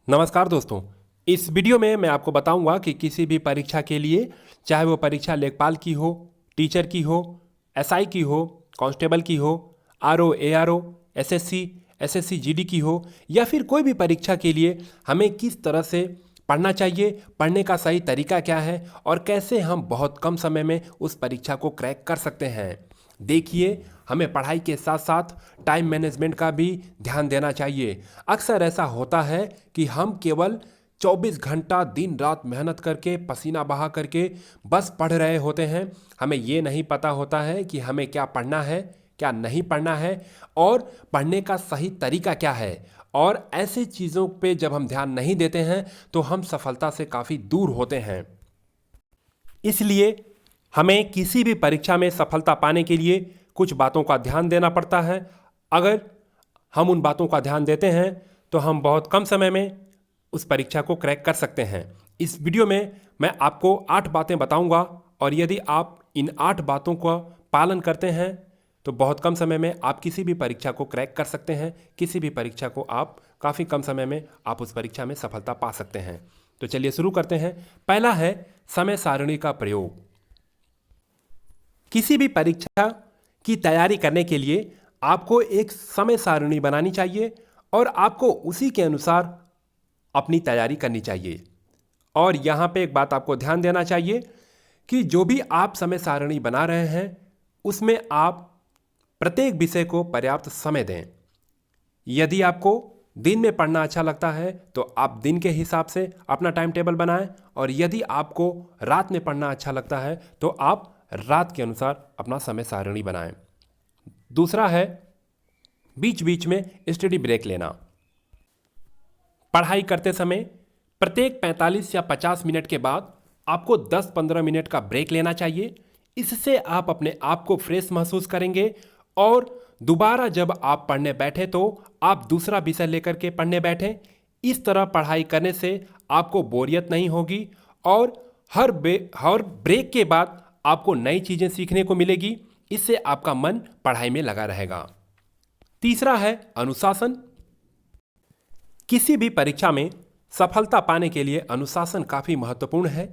नमस्कार दोस्तों। इस वीडियो में मैं आपको बताऊंगा कि किसी भी परीक्षा के लिए, चाहे वो परीक्षा लेखपाल की हो, टीचर की हो, एसआई की हो, कांस्टेबल की हो, RO, ARO, SSC, SSC GD की हो, या फिर कोई भी परीक्षा के लिए हमें किस तरह से पढ़ना चाहिए, पढ़ने का सही तरीका क्या है और कैसे हम बहुत कम समय में उस परीक्षा को क्रैक कर सकते हैं। देखिए, हमें पढ़ाई के साथ साथ टाइम मैनेजमेंट का भी ध्यान देना चाहिए। अक्सर ऐसा होता है कि हम केवल 24 घंटा दिन रात मेहनत करके, पसीना बहा करके बस पढ़ रहे होते हैं। हमें ये नहीं पता होता है कि हमें क्या पढ़ना है, क्या नहीं पढ़ना है और पढ़ने का सही तरीका क्या है। और ऐसी चीज़ों पे जब हम ध्यान नहीं देते हैं तो हम सफलता से काफ़ी दूर होते हैं। इसलिए हमें किसी भी परीक्षा में सफलता पाने के लिए कुछ बातों का ध्यान देना पड़ता है। अगर हम उन बातों का ध्यान देते हैं तो हम बहुत कम समय में उस परीक्षा को क्रैक कर सकते हैं। इस वीडियो में मैं आपको 8 बातें बताऊंगा और यदि आप इन 8 बातों का पालन करते हैं तो बहुत कम समय में आप किसी भी परीक्षा को क्रैक कर सकते हैं। किसी भी परीक्षा को आप काफ़ी कम समय में आप उस परीक्षा में सफलता पा सकते हैं। तो चलिए शुरू करते हैं। पहला है समय सारणी का प्रयोग। किसी भी परीक्षा की तैयारी करने के लिए आपको एक समय सारणी बनानी चाहिए और आपको उसी के अनुसार अपनी तैयारी करनी चाहिए। और यहाँ पे एक बात आपको ध्यान देना चाहिए कि जो भी आप समय सारणी बना रहे हैं उसमें आप प्रत्येक विषय को पर्याप्त समय दें। यदि आपको दिन में पढ़ना अच्छा लगता है तो आप दिन के हिसाब से अपना टाइम टेबल बनाएं, और यदि आपको रात में पढ़ना अच्छा लगता है तो आप रात के अनुसार अपना समय सारणी बनाएं। दूसरा है बीच बीच में स्टडी ब्रेक लेना। पढ़ाई करते समय प्रत्येक 45 या 50 मिनट के बाद आपको 10-15 मिनट का ब्रेक लेना चाहिए। इससे आप अपने आप को फ्रेश महसूस करेंगे और दोबारा जब आप पढ़ने बैठे तो आप दूसरा विषय लेकर के पढ़ने बैठें। इस तरह पढ़ाई करने से आपको बोरियत नहीं होगी और हर ब्रेक के बाद आपको नई चीज़ें सीखने को मिलेगी। इससे आपका मन पढ़ाई में लगा रहेगा। तीसरा है अनुशासन। किसी भी परीक्षा में सफलता पाने के लिए अनुशासन काफ़ी महत्वपूर्ण है।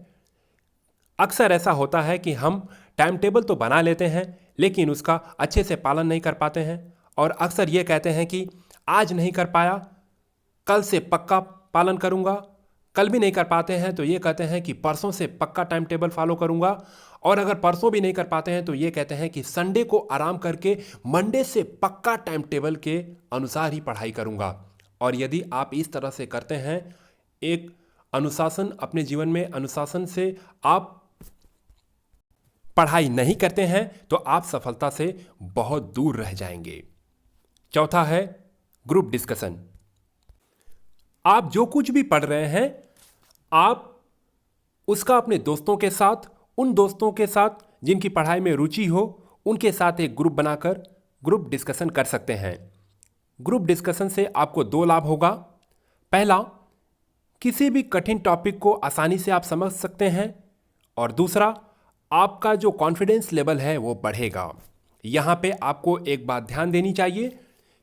अक्सर ऐसा होता है कि हम टाइम टेबल तो बना लेते हैं लेकिन उसका अच्छे से पालन नहीं कर पाते हैं और अक्सर ये कहते हैं कि आज नहीं कर पाया, कल से पक्का पालन करूंगा। कल भी नहीं कर पाते हैं तो ये कहते हैं कि परसों से पक्का टाइम टेबल फॉलो करूंगा, और अगर परसों भी नहीं कर पाते हैं तो ये कहते हैं कि संडे को आराम करके मंडे से पक्का टाइम टेबल के अनुसार ही पढ़ाई करूंगा। और यदि आप इस तरह से करते हैं, एक अनुशासन अपने जीवन में, अनुशासन से आप पढ़ाई नहीं करते हैं तो आप सफलता से बहुत दूर रह जाएंगे। चौथा है ग्रुप डिस्कशन। आप जो कुछ भी पढ़ रहे हैं आप उसका अपने दोस्तों के साथ, उन दोस्तों के साथ जिनकी पढ़ाई में रुचि हो, उनके साथ एक ग्रुप बनाकर ग्रुप डिस्कशन कर सकते हैं। ग्रुप डिस्कशन से आपको 2 लाभ होगा। पहला, किसी भी कठिन टॉपिक को आसानी से आप समझ सकते हैं, और दूसरा, आपका जो कॉन्फिडेंस लेवल है वो बढ़ेगा। यहाँ पे आपको एक बात ध्यान देनी चाहिए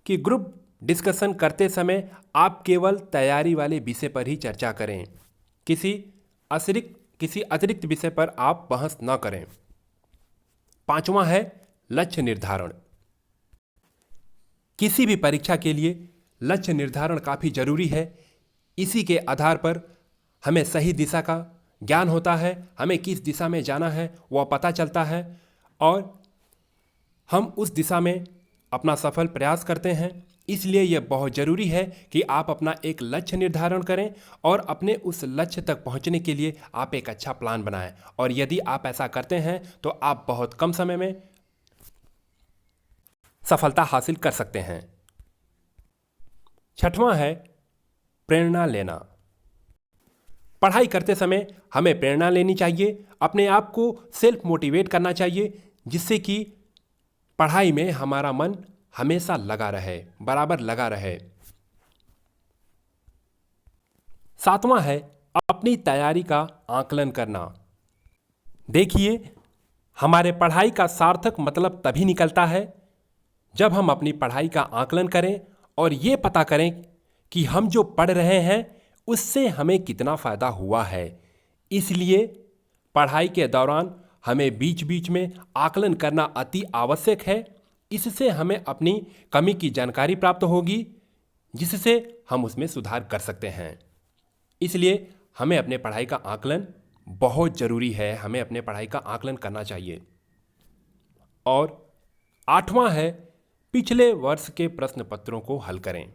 कि ग्रुप डिस्कशन करते समय आप केवल तैयारी वाले विषय पर ही चर्चा करें। किसी अतिरिक्त विषय पर आप बहस न करें। पांचवा है लक्ष्य निर्धारण। किसी भी परीक्षा के लिए लक्ष्य निर्धारण काफ़ी जरूरी है। इसी के आधार पर हमें सही दिशा का ज्ञान होता है, हमें किस दिशा में जाना है वह पता चलता है और हम उस दिशा में अपना सफल प्रयास करते हैं। इसलिए यह बहुत ज़रूरी है कि आप अपना एक लक्ष्य निर्धारण करें और अपने उस लक्ष्य तक पहुंचने के लिए आप एक अच्छा प्लान बनाएं। और यदि आप ऐसा करते हैं तो आप बहुत कम समय में सफलता हासिल कर सकते हैं। छठवां है प्रेरणा लेना। पढ़ाई करते समय हमें प्रेरणा लेनी चाहिए, अपने आप को सेल्फ मोटिवेट करना चाहिए, जिससे कि पढ़ाई में हमारा मन हमेशा लगा रहे, बराबर लगा रहे। सातवां है अपनी तैयारी का आकलन करना। देखिए, हमारे पढ़ाई का सार्थक मतलब तभी निकलता है जब हम अपनी पढ़ाई का आकलन करें और ये पता करें कि हम जो पढ़ रहे हैं उससे हमें कितना फ़ायदा हुआ है। इसलिए पढ़ाई के दौरान हमें बीच बीच में आकलन करना अति आवश्यक है। इससे हमें अपनी कमी की जानकारी प्राप्त होगी, जिससे हम उसमें सुधार कर सकते हैं। इसलिए हमें अपने पढ़ाई का आकलन बहुत ज़रूरी है, हमें अपने पढ़ाई का आकलन करना चाहिए। और 8वां है, पिछले वर्ष के प्रश्न पत्रों को हल करें।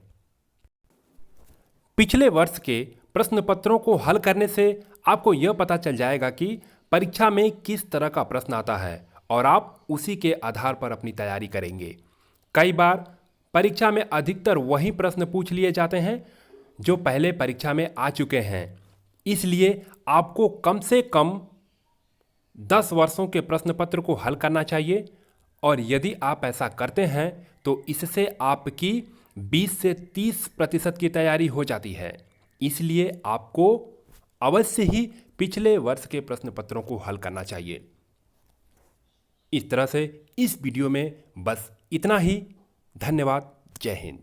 पिछले वर्ष के प्रश्न पत्रों को हल करने से आपको यह पता चल जाएगा कि परीक्षा में किस तरह का प्रश्न आता है और आप उसी के आधार पर अपनी तैयारी करेंगे। कई बार परीक्षा में अधिकतर वही प्रश्न पूछ लिए जाते हैं जो पहले परीक्षा में आ चुके हैं। इसलिए आपको कम से कम 10 वर्षों के प्रश्न पत्र को हल करना चाहिए, और यदि आप ऐसा करते हैं तो इससे आपकी 20 से 30% की तैयारी हो जाती है। इसलिए आपको अवश्य ही पिछले वर्ष के प्रश्न पत्रों को हल करना चाहिए। इस तरह से इस वीडियो में बस इतना ही। धन्यवाद। जय हिंद।